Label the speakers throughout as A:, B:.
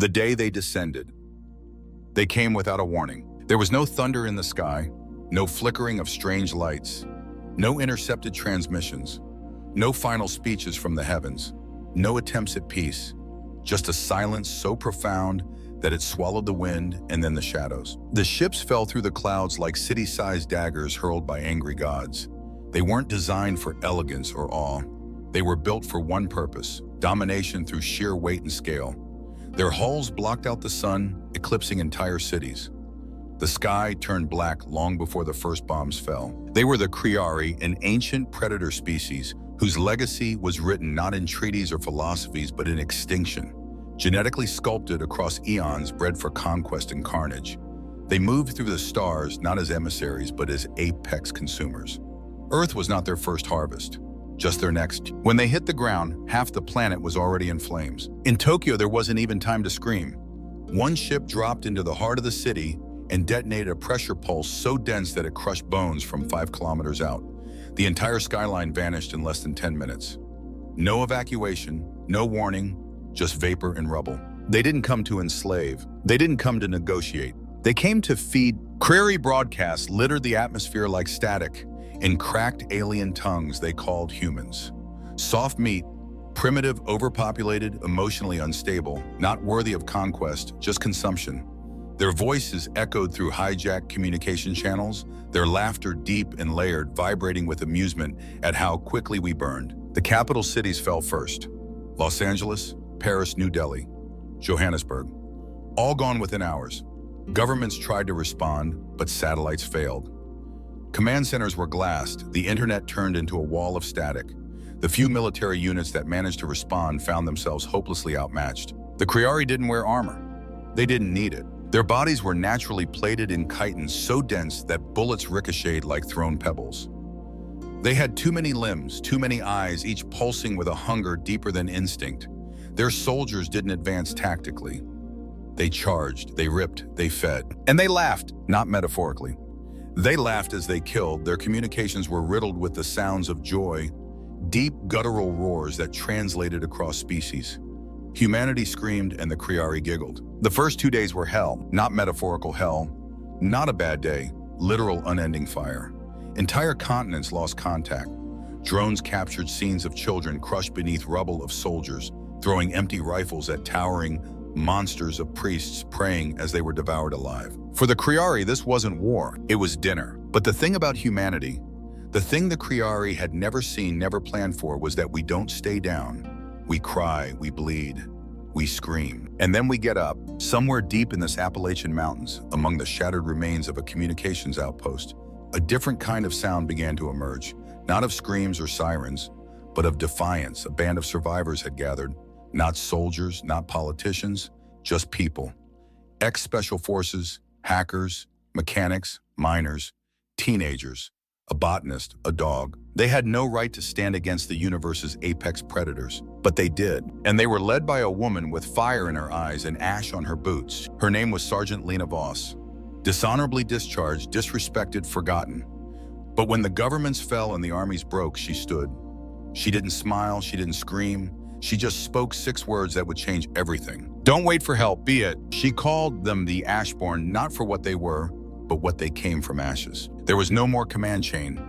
A: The day they descended. They came without a warning. There was no thunder in the sky, no flickering of strange lights, no intercepted transmissions, no final speeches from the heavens, no attempts at peace, just a silence so profound that it swallowed the wind and then the shadows. The ships fell through the clouds like city-sized daggers hurled by angry gods. They weren't designed for elegance or awe. They were built for one purpose: domination through sheer weight and scale. Their hulls blocked out the sun, eclipsing entire cities. The sky turned black long before the first bombs fell. They were the Kryari, an ancient predator species whose legacy was written not in treaties or philosophies but in extinction, genetically sculpted across eons, bred for conquest and carnage. They moved through the stars not as emissaries but as apex consumers. Earth was not their first harvest, just their next. When they hit the ground, half the planet was already in flames. In Tokyo, there wasn't even time to scream. One ship dropped into the heart of the city and detonated a pressure pulse so dense that it crushed bones from 5 kilometers out. The entire skyline vanished in less than 10 minutes. No evacuation, no warning, just vapor and rubble. They didn't come to enslave. They didn't come to negotiate. They came to feed. Kryari broadcasts littered the atmosphere like static. In cracked alien tongues they called humans. Soft meat, primitive, overpopulated, emotionally unstable, not worthy of conquest, just consumption. Their voices echoed through hijacked communication channels, their laughter deep and layered, vibrating with amusement at how quickly we burned. The capital cities fell first: Los Angeles, Paris, New Delhi, Johannesburg. All gone within hours. Governments tried to respond, but satellites failed. Command centers were glassed, the internet turned into a wall of static. The few military units that managed to respond found themselves hopelessly outmatched. The Kryari didn't wear armor. They didn't need it. Their bodies were naturally plated in chitins so dense that bullets ricocheted like thrown pebbles. They had too many limbs, too many eyes, each pulsing with a hunger deeper than instinct. Their soldiers didn't advance tactically. They charged, they ripped, they fed. And they laughed, not metaphorically. They laughed as they killed. Their communications were riddled with the sounds of joy, deep guttural roars that translated across species. Humanity screamed and the Kryari giggled. The first 2 days were hell, not metaphorical hell, not a bad day, literal unending fire. Entire continents lost contact. Drones captured scenes of children crushed beneath rubble of soldiers, throwing empty rifles at towering monsters of priests praying as they were devoured alive. For the Kryari, this wasn't war, it was dinner. But the thing about humanity, the thing the Kryari had never seen, never planned for, was that we don't stay down. We cry, we bleed, we scream. And then we get up, somewhere deep in this Appalachian Mountains, among the shattered remains of a communications outpost. A different kind of sound began to emerge, not of screams or sirens, but of defiance. A band of survivors had gathered, not soldiers, not politicians, just people. Ex-special forces, hackers, mechanics, miners, teenagers, a botanist, a dog. They had no right to stand against the universe's apex predators, but they did. And they were led by a woman with fire in her eyes and ash on her boots. Her name was Sergeant Lena Voss. Dishonorably discharged, disrespected, forgotten. But when the governments fell and the armies broke, she stood. She didn't smile, she didn't scream. She just spoke 6 words that would change everything. Don't wait for help, be it. She called them the Ashborn, not for what they were, but what they came from ashes. There was no more command chain,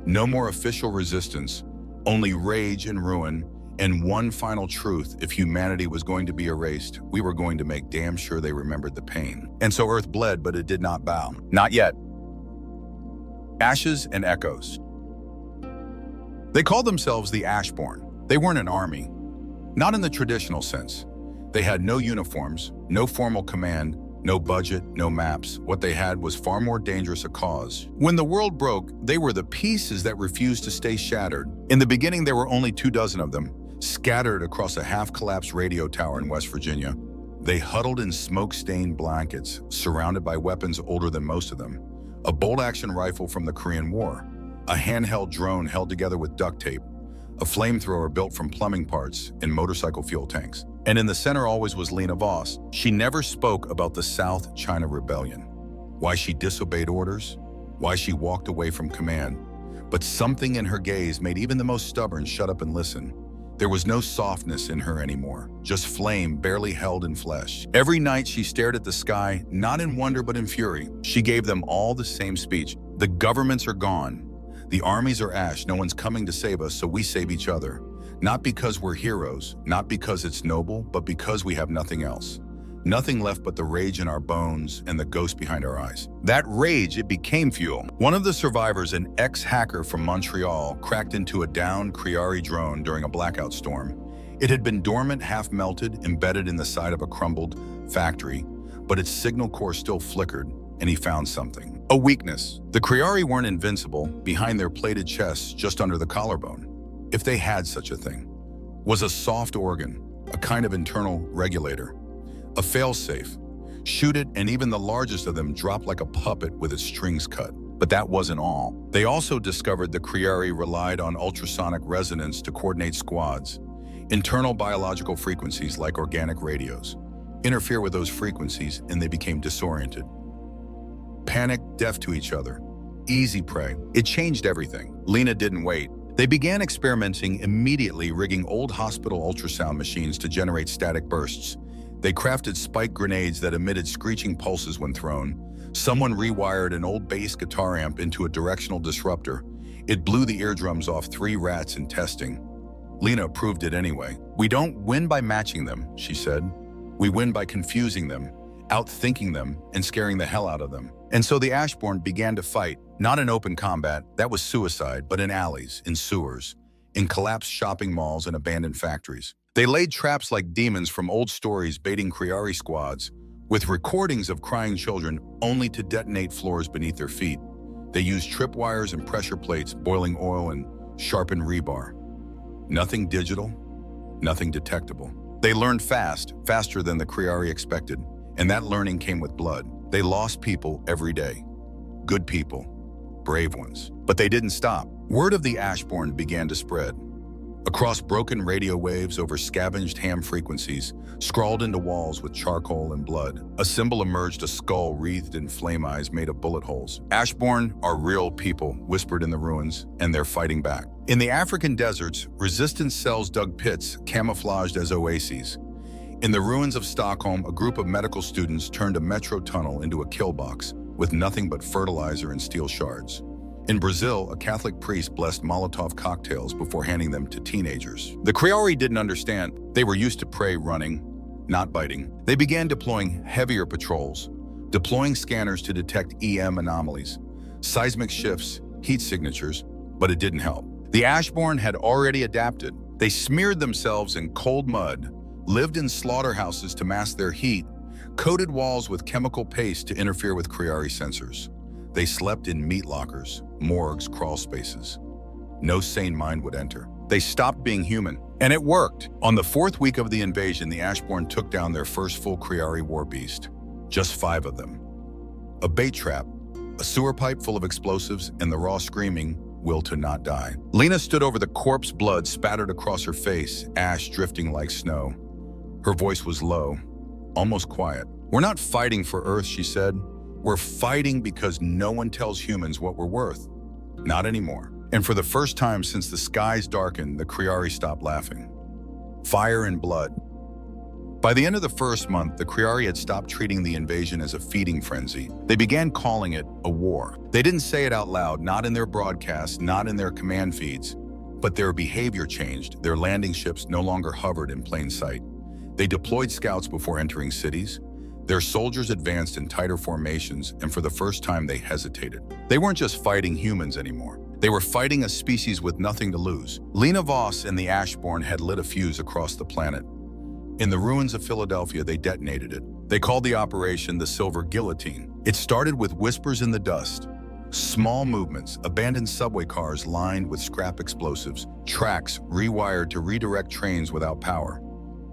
A: no more official resistance, only rage and ruin, and one final truth: if humanity was going to be erased, we were going to make damn sure they remembered the pain. And so Earth bled, but it did not bow. Not yet. Ashes and echoes. They called themselves the Ashborn. They weren't an army, not in the traditional sense. They had no uniforms, no formal command, no budget, no maps. What they had was far more dangerous a cause. When the world broke, they were the pieces that refused to stay shattered. In the beginning, there were only 24 of them, scattered across a half-collapsed radio tower in West Virginia. They huddled in smoke-stained blankets, surrounded by weapons older than most of them. A bolt-action rifle from the Korean War, a handheld drone held together with duct tape, a flamethrower built from plumbing parts, and motorcycle fuel tanks. And in the center always was Lena Voss. She never spoke about the South China Rebellion, why she disobeyed orders, why she walked away from command. But something in her gaze made even the most stubborn shut up and listen. There was no softness in her anymore, just flame barely held in flesh. Every night she stared at the sky, not in wonder but in fury. She gave them all the same speech. The governments are gone. The armies are ash. No one's coming to save us, so we save each other. Not because we're heroes, not because it's noble, but because we have nothing else. Nothing left but the rage in our bones and the ghost behind our eyes. That rage, it became fuel. One of the survivors, an ex-hacker from Montreal, cracked into a downed Criari drone during a blackout storm. It had been dormant, half-melted, embedded in the side of a crumbled factory, but its signal core still flickered, and he found something. A weakness. The Criari weren't invincible. Behind their plated chests, just under the collarbone, if they had such a thing, was a soft organ, a kind of internal regulator. A failsafe. Shoot it, and even the largest of them dropped like a puppet with its strings cut. But that wasn't all. They also discovered the Criari relied on ultrasonic resonance to coordinate squads. Internal biological frequencies like organic radios. Interfere with those frequencies and they became disoriented. Panicked, deaf to each other. Easy prey. It changed everything. Lena didn't wait. They began experimenting immediately, rigging old hospital ultrasound machines to generate static bursts. They crafted spike grenades that emitted screeching pulses when thrown. Someone rewired an old bass guitar amp into a directional disruptor. It blew the eardrums off 3 rats in testing. Lena approved it anyway. "We don't win by matching them," she said. "We win by confusing them, outthinking them, and scaring the hell out of them." And so the Ashbourne began to fight, not in open combat, that was suicide, but in alleys, in sewers, in collapsed shopping malls and abandoned factories. They laid traps like demons from old stories, baiting Criari squads, with recordings of crying children only to detonate floors beneath their feet. They used tripwires and pressure plates, boiling oil and sharpened rebar. Nothing digital, nothing detectable. They learned fast, faster than the Criari expected, and that learning came with blood. They lost people every day. Good people, brave ones. But they didn't stop. Word of the Ashbourne began to spread. Across broken radio waves over scavenged ham frequencies, scrawled into walls with charcoal and blood, a symbol emerged, a skull wreathed in flame eyes made of bullet holes. Ashbourne are real people, whispered in the ruins, and they're fighting back. In the African deserts, resistance cells dug pits, camouflaged as oases. In the ruins of Stockholm, a group of medical students turned a metro tunnel into a kill box, with nothing but fertilizer and steel shards. In Brazil, a Catholic priest blessed Molotov cocktails before handing them to teenagers. The Criari didn't understand. They were used to prey running, not biting. They began deploying heavier patrols, deploying scanners to detect EM anomalies, seismic shifts, heat signatures, but it didn't help. The Ashbourne had already adapted. They smeared themselves in cold mud, lived in slaughterhouses to mask their heat, coated walls with chemical paste to interfere with Criari sensors. They slept in meat lockers, morgues, crawl spaces. No sane mind would enter. They stopped being human, and it worked. On the 4th week of the invasion, the Ashbourne took down their first full Criari war beast. Just 5 of them. A bait trap, a sewer pipe full of explosives, and the raw screaming, will to not die. Lena stood over the corpse, blood spattered across her face, ash drifting like snow. Her voice was low, almost quiet. "We're not fighting for Earth," she said. "We're fighting because no one tells humans what we're worth. Not anymore." And for the first time since the skies darkened, the Criari stopped laughing. Fire and blood. By the end of the first month, the Criari had stopped treating the invasion as a feeding frenzy. They began calling it a war. They didn't say it out loud, not in their broadcasts, not in their command feeds, but their behavior changed. Their landing ships no longer hovered in plain sight. They deployed scouts before entering cities. Their soldiers advanced in tighter formations, and for the first time they hesitated. They weren't just fighting humans anymore. They were fighting a species with nothing to lose. Lena Voss and the Ashbourne had lit a fuse across the planet. In the ruins of Philadelphia, they detonated it. They called the operation the Silver Guillotine. It started with whispers in the dust, small movements, abandoned subway cars lined with scrap explosives, tracks rewired to redirect trains without power,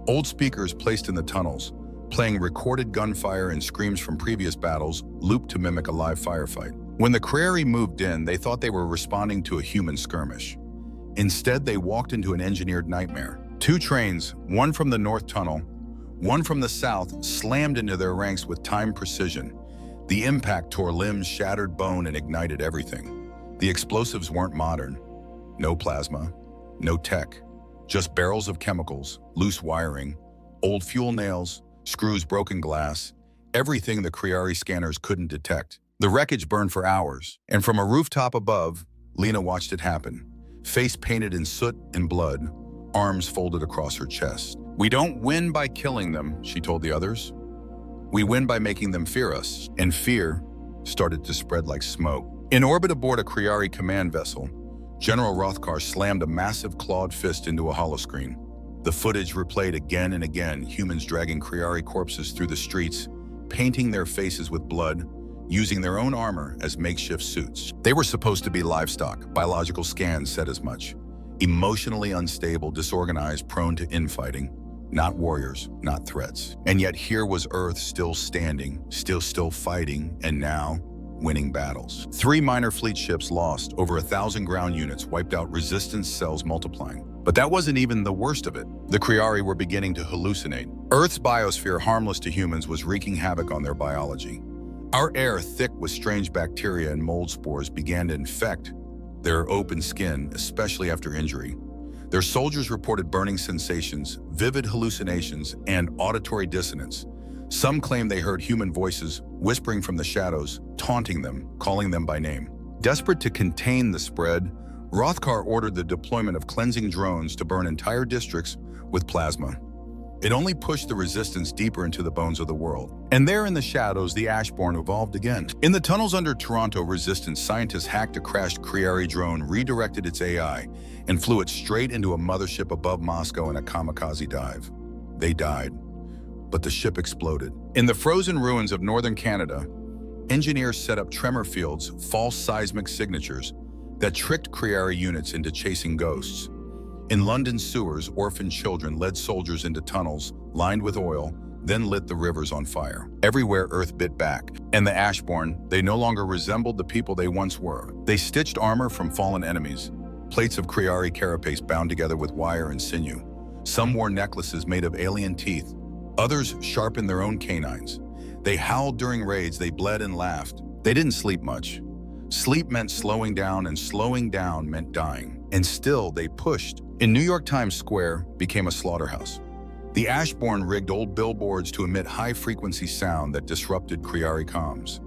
A: old speakers placed in the tunnels, playing recorded gunfire and screams from previous battles, looped to mimic a live firefight. When the Criari moved in, they thought they were responding to a human skirmish. Instead, they walked into an engineered nightmare. 2 trains, one from the North Tunnel, one from the South, slammed into their ranks with timed precision. The impact tore limbs, shattered bone, and ignited everything. The explosives weren't modern. No plasma, no tech, Just barrels of chemicals, loose wiring, old fuel nails, screws, broken glass, everything the Criari scanners couldn't detect. The wreckage burned for hours, and from a rooftop above, Lena watched it happen. Face painted in soot and blood, arms folded across her chest. "We don't win by killing them," she told the others. "We win by making them fear us." And fear started to spread like smoke. In orbit aboard a Criari command vessel, General Rothkar slammed a massive clawed fist into a holoscreen. The footage replayed again and again, humans dragging Criari corpses through the streets, painting their faces with blood, using their own armor as makeshift suits. They were supposed to be livestock. Biological scans said as much. Emotionally unstable, disorganized, prone to infighting. Not warriors, not threats. And yet here was Earth still standing, still fighting, and now winning battles. 3 minor fleet ships lost, over 1,000 ground units wiped out, resistance cells multiplying. But that wasn't even the worst of it. The Criari were beginning to hallucinate. Earth's biosphere, harmless to humans, was wreaking havoc on their biology. Our air, thick with strange bacteria and mold spores, began to infect their open skin, especially after injury. Their soldiers reported burning sensations, vivid hallucinations, and auditory dissonance. Some claimed they heard human voices whispering from the shadows, taunting them, calling them by name. Desperate to contain the spread, Rothkar ordered the deployment of cleansing drones to burn entire districts with plasma. It only pushed the resistance deeper into the bones of the world. And there in the shadows, the Ashborn evolved again. In the tunnels under Toronto, resistance scientists hacked a crashed Criari drone, redirected its AI, and flew it straight into a mothership above Moscow in a kamikaze dive. They died, but the ship exploded. In the frozen ruins of northern Canada, engineers set up tremor fields, false seismic signatures, that tricked Criari units into chasing ghosts. In London sewers, orphaned children led soldiers into tunnels lined with oil, then lit the rivers on fire. Everywhere Earth bit back, and the Ashborn, they no longer resembled the people they once were. They stitched armor from fallen enemies, plates of Criari carapace bound together with wire and sinew. Some wore necklaces made of alien teeth, others sharpened their own canines. They howled during raids, they bled and laughed. They didn't sleep much. Sleep meant slowing down, and slowing down meant dying. And still, they pushed. In New York Times Square became a slaughterhouse. The Ashborn rigged old billboards to emit high-frequency sound that disrupted Criari comms.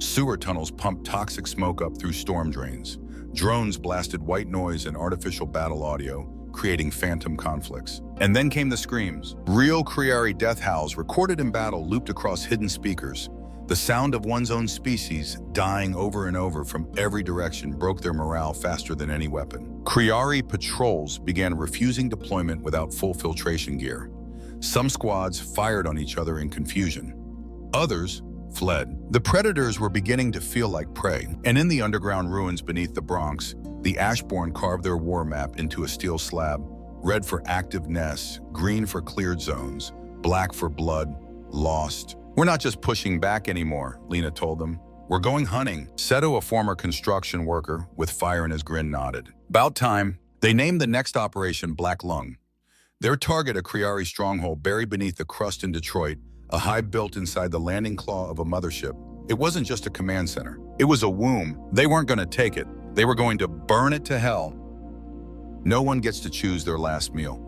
A: Sewer tunnels pumped toxic smoke up through storm drains. Drones blasted white noise and artificial battle audio, creating phantom conflicts. And then came the screams. Real Criari death howls recorded in battle looped across hidden speakers. The sound of one's own species, dying over and over from every direction, broke their morale faster than any weapon. Criari patrols began refusing deployment without full filtration gear. Some squads fired on each other in confusion. Others fled. The predators were beginning to feel like prey, and in the underground ruins beneath the Bronx, the Ashborn carved their war map into a steel slab, red for active nests, green for cleared zones, black for blood, lost. "We're not just pushing back anymore," Lena told them. "We're going hunting." Seto, a former construction worker with fire in his grin, nodded. About time. They named the next operation Black Lung. Their target, a Criari stronghold buried beneath the crust in Detroit, a hive built inside the landing claw of a mothership. It wasn't just a command center. It was a womb. They weren't going to take it. They were going to burn it to hell. No one gets to choose their last meal.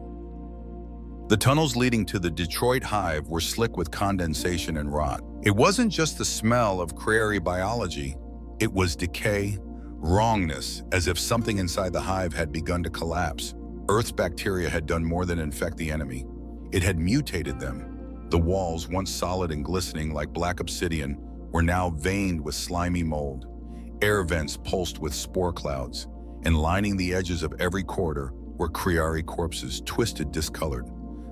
A: The tunnels leading to the Detroit hive were slick with condensation and rot. It wasn't just the smell of Criari biology. It was decay, wrongness, as if something inside the hive had begun to collapse. Earth's bacteria had done more than infect the enemy. It had mutated them. The walls, once solid and glistening like black obsidian, were now veined with slimy mold. Air vents pulsed with spore clouds, and lining the edges of every corridor were Criari corpses, twisted, discolored.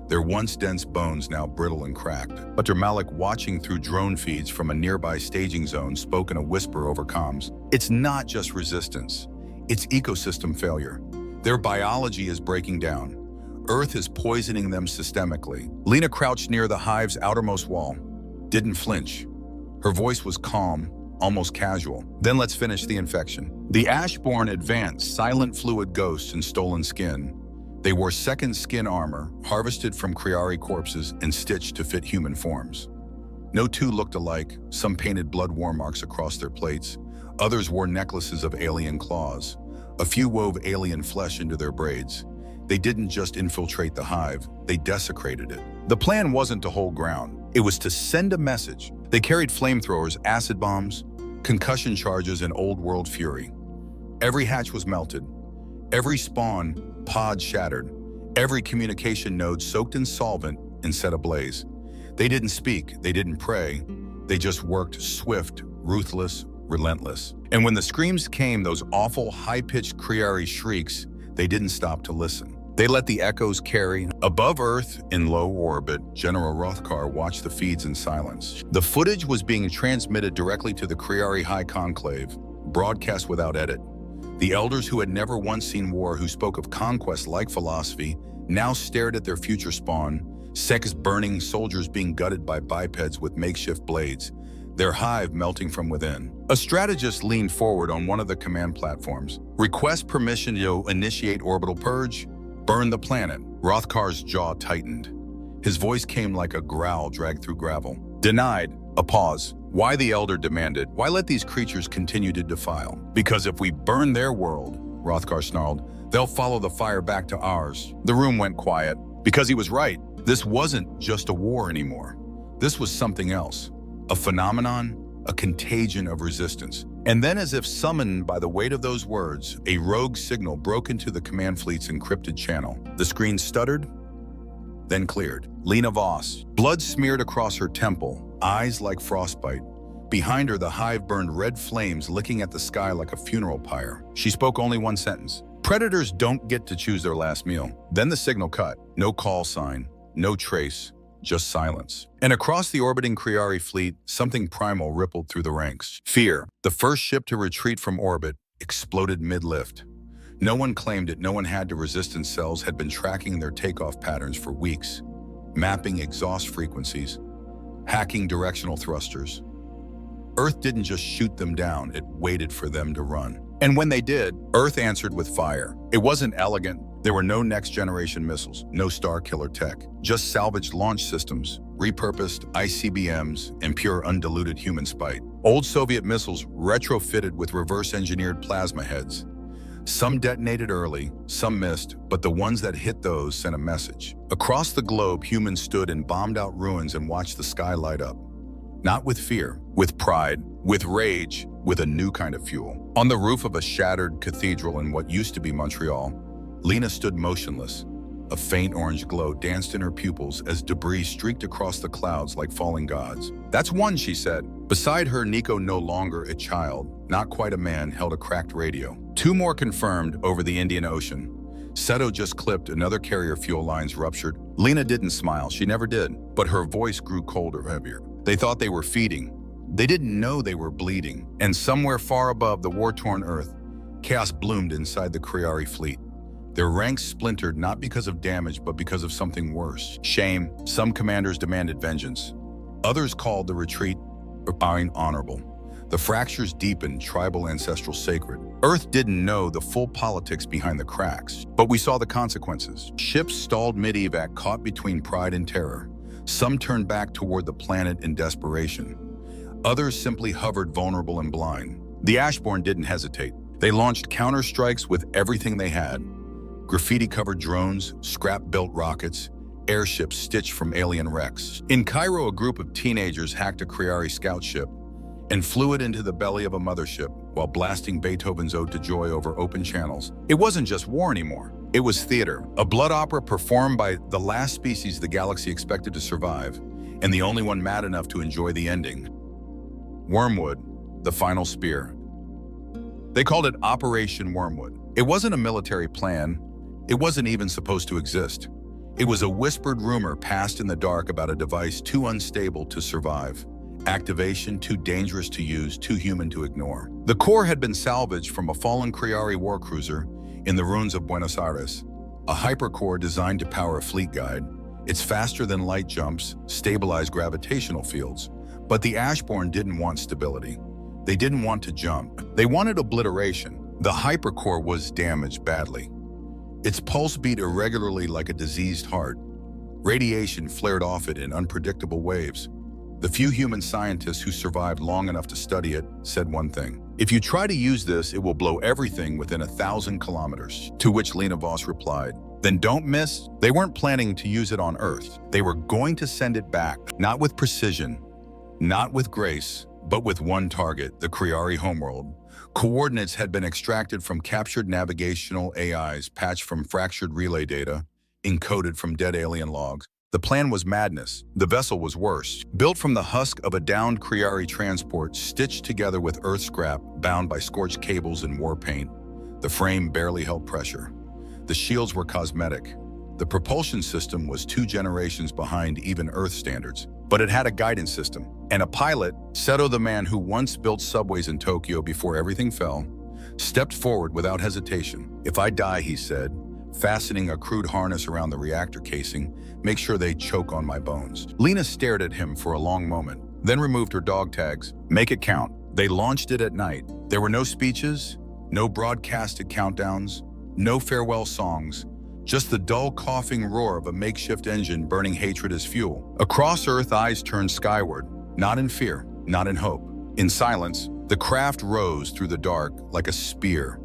A: Their once dense bones now brittle and cracked. Dr. Malik, watching through drone feeds from a nearby staging zone, spoke in a whisper over comms. "It's not just resistance. It's ecosystem failure. Their biology is breaking down. Earth is poisoning them systemically." Lena crouched near the hive's outermost wall, didn't flinch. Her voice was calm, almost casual. "Then let's finish the infection." The Ashborn advanced, silent fluid ghosts in stolen skin. They wore second skin armor, harvested from Criari corpses and stitched to fit human forms. No two looked alike. Some painted blood war marks across their plates. Others wore necklaces of alien claws. A few wove alien flesh into their braids. They didn't just infiltrate the hive, they desecrated it. The plan wasn't to hold ground. It was to send a message. They carried flamethrowers, acid bombs, concussion charges, and old world fury. Every hatch was melted. Every spawn pod shattered. Every communication node soaked in solvent and set ablaze. They didn't speak, they didn't pray. They just worked swift, ruthless, relentless. And when the screams came, those awful high-pitched Kriari shrieks, they didn't stop to listen. They let the echoes carry. Above Earth, in low orbit, General Rothkar watched the feeds in silence. The footage was being transmitted directly to the Kriari High Conclave, broadcast without edit. The elders who had never once seen war, who spoke of conquest-like philosophy, now stared at their future spawn, sex burning, soldiers being gutted by bipeds with makeshift blades, their hive melting from within. A strategist leaned forward on one of the command platforms. Request permission to initiate orbital purge. Burn the planet. Rothkar's jaw tightened. His voice came like a growl dragged through gravel. Denied. A pause. Why, the elder demanded. Why let these creatures continue to defile? Because if we burn their world, Rothkar snarled, they'll follow the fire back to ours. The room went quiet. Because he was right. This wasn't just a war anymore. This was something else. A phenomenon, a contagion of resistance. And then, as if summoned by the weight of those words, a rogue signal broke into the command fleet's encrypted channel. The screen stuttered, then cleared. Lena Voss, blood smeared across her temple, eyes like frostbite. Behind her, the hive burned red flames licking at the sky like a funeral pyre. She spoke only one sentence. Predators don't get to choose their last meal. Then the signal cut. No call sign, no trace. Just silence. And across the orbiting Kriari fleet, something primal rippled through the ranks. Fear, the first ship to retreat from orbit, exploded mid-lift. No one claimed it, no one had to. Resistance cells had been tracking their takeoff patterns for weeks, mapping exhaust frequencies, hacking directional thrusters. Earth didn't just shoot them down, it waited for them to run. And when they did, Earth answered with fire. It wasn't elegant. There were no next-generation missiles, no Starkiller tech, just salvaged launch systems, repurposed ICBMs, and pure undiluted human spite. Old Soviet missiles retrofitted with reverse-engineered plasma heads. Some detonated early, some missed, but the ones that hit those sent a message. Across the globe, humans stood in bombed-out ruins and watched the sky light up. Not with fear, with pride, with rage, with a new kind of fuel. On the roof of a shattered cathedral in what used to be Montreal, Lena stood motionless. A faint orange glow danced in her pupils as debris streaked across the clouds like falling gods. That's one, she said. Beside her, Nico, no longer a child, not quite a man, held a cracked radio. Two more confirmed over the Indian Ocean. Seto just clipped, another carrier fuel lines ruptured. Lena didn't smile, she never did, but her voice grew colder, heavier. They thought they were feeding. They didn't know they were bleeding. And somewhere far above the war-torn Earth, chaos bloomed inside the Kriari fleet. Their ranks splintered not because of damage, but because of something worse. Shame. Some commanders demanded vengeance. Others called the retreat honorable. The fractures deepened, tribal, ancestral, sacred. Earth didn't know the full politics behind the cracks, but we saw the consequences. Ships stalled mid-evac, caught between pride and terror. Some turned back toward the planet in desperation. Others simply hovered vulnerable and blind. The Ashborn didn't hesitate. They launched counter-strikes with everything they had. Graffiti-covered drones, scrap-built rockets, airships stitched from alien wrecks. In Cairo, a group of teenagers hacked a Kriari scout ship and flew it into the belly of a mothership while blasting Beethoven's Ode to Joy over open channels. It wasn't just war anymore. It was theater, a blood opera performed by the last species the galaxy expected to survive, and the only one mad enough to enjoy the ending. Wormwood, the final spear. They called it Operation Wormwood. It wasn't a military plan. It wasn't even supposed to exist. It was a whispered rumor passed in the dark about a device too unstable to survive. Activation too dangerous to use, too human to ignore. The core had been salvaged from a fallen Kriari warcruiser in the ruins of Buenos Aires, a hypercore designed to power a fleet guide. It's faster than light jumps, stabilized gravitational fields. But the Ashborn didn't want stability. They didn't want to jump. They wanted obliteration. The hypercore was damaged badly. Its pulse beat irregularly like a diseased heart. Radiation flared off it in unpredictable waves. The few human scientists who survived long enough to study it said one thing: if you try to use this, it will blow everything within 1,000 kilometers. To which Lena Voss replied, Then don't miss, they weren't planning to use it on Earth. They were going to send it back, not with precision, not with grace, but with one target, the Kriari homeworld. Coordinates had been extracted from captured navigational AIs, patched from fractured relay data, encoded from dead alien logs. The plan was madness. The vessel was worse. Built from the husk of a downed Kriari transport, stitched together with Earth scrap, bound by scorched cables and war paint. The frame barely held pressure. The shields were cosmetic. The propulsion system was 2 generations behind even Earth standards. But it had a guidance system. And a pilot, Seto, the man who once built subways in Tokyo before everything fell, stepped forward without hesitation. "If I die," he said, fastening a crude harness around the reactor casing, "make sure they choke on my bones." Lena stared at him for a long moment, then removed her dog tags. "Make it count." They launched it at night. There were no speeches, no broadcasted countdowns, no farewell songs, just the dull coughing roar of a makeshift engine burning hatred as fuel. Across Earth, eyes turned skyward, not in fear, not in hope. In silence, the craft rose through the dark like a spear,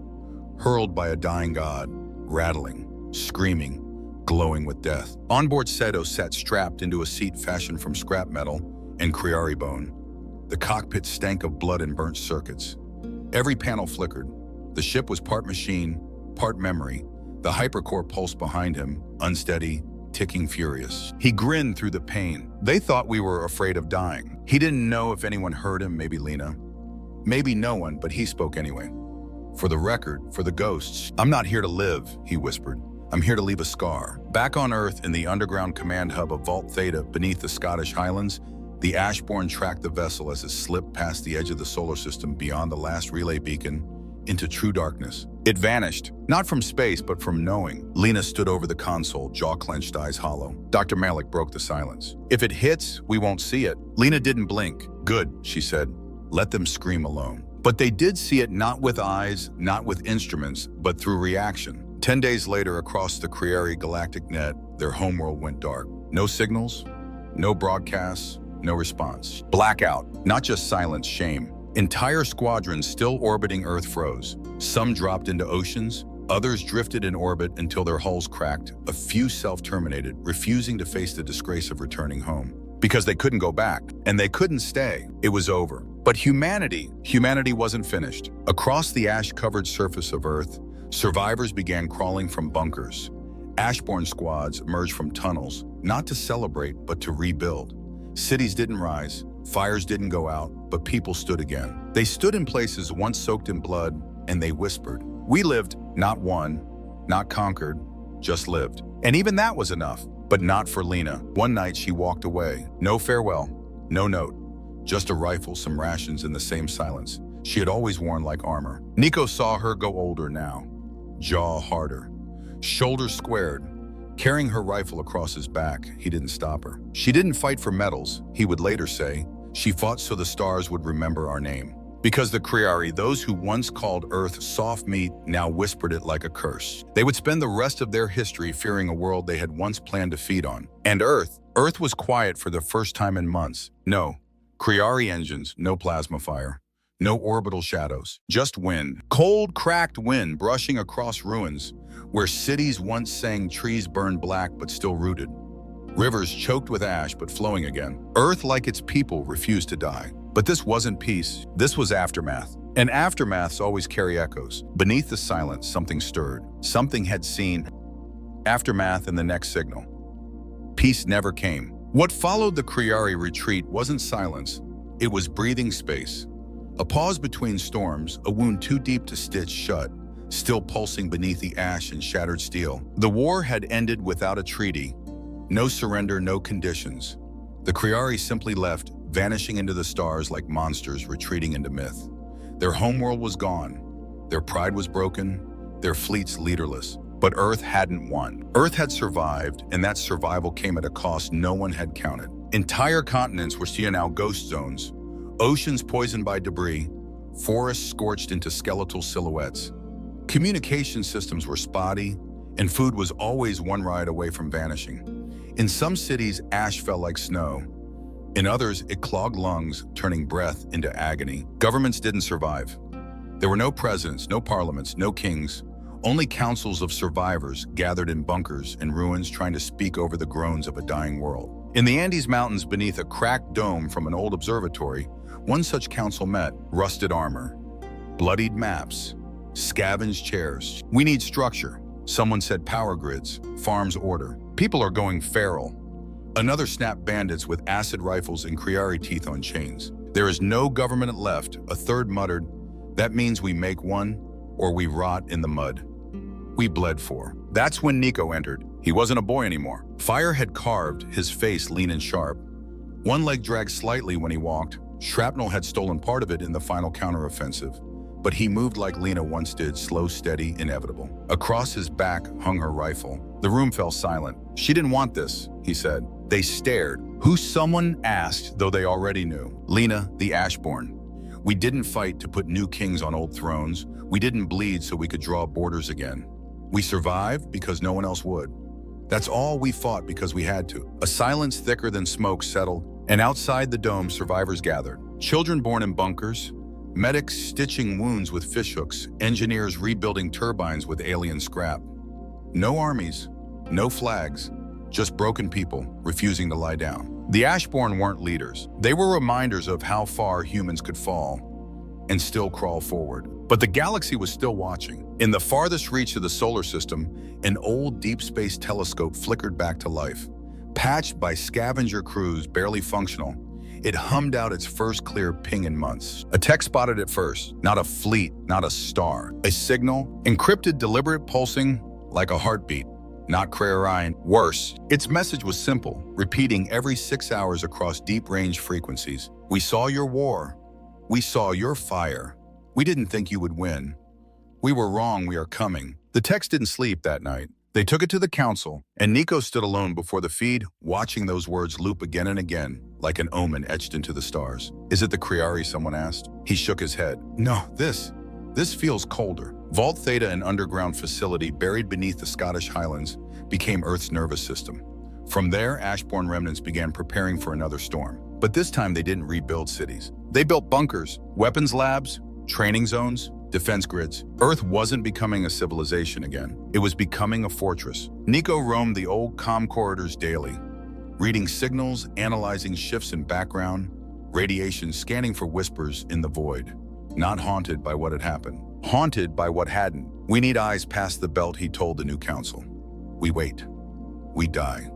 A: hurled by a dying god, rattling, screaming, glowing with death. Onboard Seto sat strapped into a seat fashioned from scrap metal and Kriari bone. The cockpit stank of blood and burnt circuits. Every panel flickered. The ship was part machine, part memory. The hypercore pulsed behind him, unsteady, ticking furious. He grinned through the pain. They thought we were afraid of dying. He didn't know if anyone heard him, maybe Lena. Maybe no one, but he spoke anyway. "For the record, for the ghosts, I'm not here to live," he whispered. "I'm here to leave a scar." Back on Earth, in the underground command hub of Vault Theta beneath the Scottish Highlands, the Ashborn tracked the vessel as it slipped past the edge of the solar system beyond the last relay beacon into true darkness. It vanished, not from space, but from knowing. Lena stood over the console, jaw clenched, eyes hollow. Dr. Malik broke the silence. "If it hits, we won't see it." Lena didn't blink. "Good," she said. "Let them scream alone." But they did see it, not with eyes, not with instruments, but through reaction. 10 days later, across the Kriari galactic net, their homeworld went dark. No signals, no broadcasts, no response. Blackout, not just silence, shame. Entire squadrons still orbiting Earth froze. Some dropped into oceans, others drifted in orbit until their hulls cracked. A few self-terminated, refusing to face the disgrace of returning home. Because they couldn't go back, and they couldn't stay. It was over. But humanity wasn't finished. Across the ash-covered surface of Earth, survivors began crawling from bunkers. Ashborn squads emerged from tunnels, not to celebrate, but to rebuild. Cities didn't rise, fires didn't go out, but people stood again. They stood in places once soaked in blood, and they whispered. We lived, not won, not conquered, just lived. And even that was enough, but not for Lena. One night she walked away. No farewell, no note, just a rifle, some rations, and the same silence she had always worn like armor. Nico saw her go older now, jaw harder, shoulders squared. Carrying her rifle across his back, he didn't stop her. She didn't fight for medals, he would later say. She fought so the stars would remember our name. Because the Kriari, those who once called Earth soft meat, now whispered it like a curse. They would spend the rest of their history fearing a world they had once planned to feed on. And Earth was quiet for the first time in months. No Kriari engines, no plasma fire, no orbital shadows, just wind. Cold, cracked wind brushing across ruins, where cities once sang trees burned black but still rooted. Rivers choked with ash but flowing again. Earth, like its people, refused to die. But this wasn't peace, this was aftermath. And aftermaths always carry echoes. Beneath the silence, something stirred. Something had seen aftermath in the next signal. Peace never came. What followed the Kriari retreat wasn't silence, it was breathing space. A pause between storms, a wound too deep to stitch shut, still pulsing beneath the ash and shattered steel. The war had ended without a treaty. No surrender, no conditions. The Kriari simply left, vanishing into the stars like monsters retreating into myth. Their homeworld was gone. Their pride was broken. Their fleets leaderless. But Earth hadn't won. Earth had survived, and that survival came at a cost no one had counted. Entire continents were seen now ghost zones. Oceans poisoned by debris. Forests scorched into skeletal silhouettes. Communication systems were spotty, and food was always one ride away from vanishing. In some cities, ash fell like snow. In others, it clogged lungs, turning breath into agony. Governments didn't survive. There were no presidents, no parliaments, no kings, Only councils of survivors gathered in bunkers and ruins trying to speak over the groans of a dying world. In the Andes Mountains beneath a cracked dome from an old observatory, one such council met. Rusted armor, bloodied maps, scavenged chairs. We need structure. Someone said power grids, farms order. People are going feral. Another snapped bandits with acid rifles and Kriari teeth on chains. There is no government left. A third muttered, that means we make one or we rot in the mud. We bled for. That's when Nico entered. He wasn't a boy anymore. Fire had carved his face lean and sharp. One leg dragged slightly when he walked. Shrapnel had stolen part of it in the final counteroffensive. But he moved like Lena once did, slow, steady, inevitable. Across his back hung her rifle. The room fell silent. She didn't want this, he said. They stared. Who, someone asked, though they already knew. Lena, the Ashborn. We didn't fight to put new kings on old thrones. We didn't bleed so we could draw borders again. We survived because no one else would. That's all we fought because we had to. A silence thicker than smoke settled, and outside the dome survivors gathered. Children born in bunkers, medics stitching wounds with fishhooks, engineers rebuilding turbines with alien scrap. No armies, no flags, just broken people refusing to lie down. The Ashborn weren't leaders. They were reminders of how far humans could fall and still crawl forward. But the galaxy was still watching. In the farthest reach of the solar system, an old deep space telescope flickered back to life. Patched by scavenger crews barely functional, it hummed out its first clear ping in months. A tech spotted it first, not a fleet, not a star. A signal, encrypted, deliberate, pulsing like a heartbeat. Not Crarian. Worse, its message was simple, repeating every 6 hours across deep-range frequencies. We saw your war. We saw your fire. We didn't think you would win. We were wrong, we are coming. The text didn't sleep that night. They took it to the council, and Nico stood alone before the feed, watching those words loop again and again, like an omen etched into the stars. Is it the Kriari, someone asked? He shook his head. No, this feels colder. Vault Theta, an underground facility buried beneath the Scottish Highlands, became Earth's nervous system. From there, Ashborn remnants began preparing for another storm. But this time they didn't rebuild cities. They built bunkers, weapons labs, training zones, defense grids. Earth wasn't becoming a civilization again. It was becoming a fortress. Nico roamed the old comm corridors daily, reading signals, analyzing shifts in background, radiation, scanning for whispers in the void. Not haunted by what had happened, haunted by what hadn't. We need eyes past the belt, he told the new council. We wait. We die.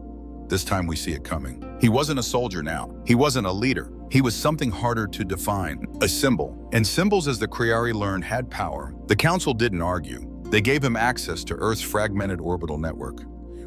A: This time we see it coming. He wasn't a soldier now. He wasn't a leader. He was something harder to define, a symbol. And symbols, as the Kriari learned, had power. The council didn't argue. They gave him access to Earth's fragmented orbital network.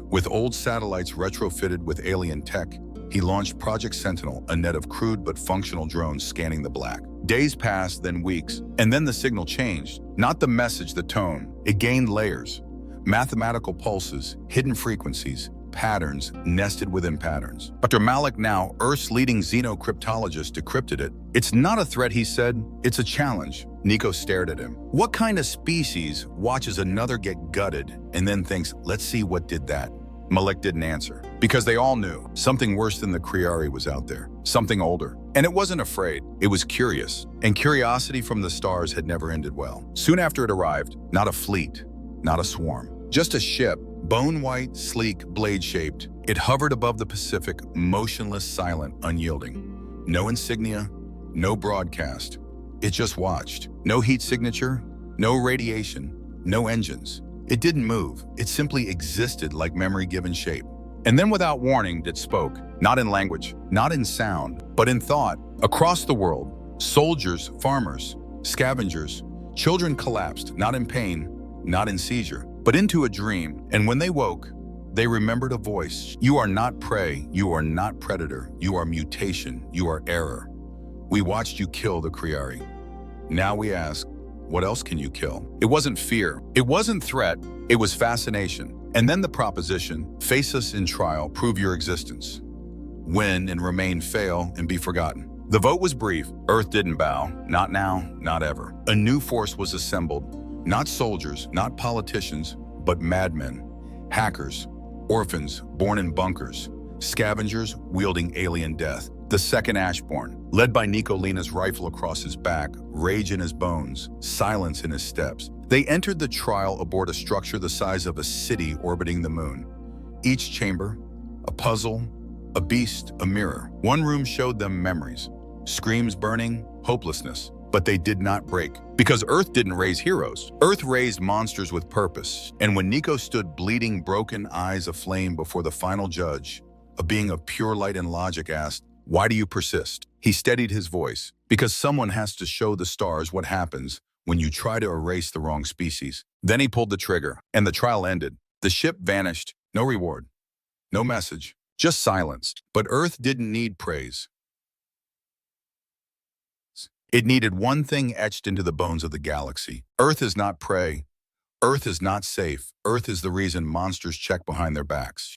A: With old satellites retrofitted with alien tech, he launched Project Sentinel, a net of crude but functional drones scanning the black. Days passed, then weeks, and then the signal changed. Not the message, the tone. It gained layers. Mathematical pulses, hidden frequencies, patterns nested within patterns. Dr. Malik, now Earth's leading xenocryptologist, decrypted it. It's not a threat, he said. It's a challenge. Nico stared at him. What kind of species watches another get gutted and then thinks, let's see what did that? Malik didn't answer, because they all knew something worse than the Kriari was out there, something older. And it wasn't afraid, it was curious. And curiosity from the stars had never ended well. Soon after it arrived, not a fleet, not a swarm, just a ship. Bone-white, sleek, blade-shaped, it hovered above the Pacific, motionless, silent, unyielding. No insignia, no broadcast. It just watched. No heat signature, no radiation, no engines. It didn't move. It simply existed like memory given shape. And then without warning, it spoke, not in language, not in sound, but in thought. Across the world, soldiers, farmers, scavengers, children collapsed, not in pain, not in seizure, but into a dream. And when they woke, they remembered a voice. You are not prey, you are not predator, you are mutation, you are error. We watched you kill the Kriari. Now we ask, what else can you kill? It wasn't fear, it wasn't threat, it was fascination. And then the proposition, face us in trial, prove your existence. Win and remain, fail and be forgotten. The vote was brief. Earth didn't bow, not now, not ever. A new force was assembled. Not soldiers, not politicians, but madmen, hackers, orphans born in bunkers, scavengers wielding alien death. The second Ashborn, led by Nico, Lena's rifle across his back, rage in his bones, silence in his steps. They entered the trial aboard a structure the size of a city orbiting the moon. Each chamber, a puzzle, a beast, a mirror. One room showed them memories, screams burning, hopelessness. But they did not break. Because Earth didn't raise heroes. Earth raised monsters with purpose. And when Nico stood bleeding, broken eyes aflame before the final judge, a being of pure light and logic asked, "Why do you persist?" He steadied his voice. "Because someone has to show the stars what happens when you try to erase the wrong species." Then he pulled the trigger, and the trial ended. The ship vanished. No reward. No message. Just silence. But Earth didn't need praise. It needed one thing etched into the bones of the galaxy. Earth is not prey. Earth is not safe. Earth is the reason monsters check behind their backs.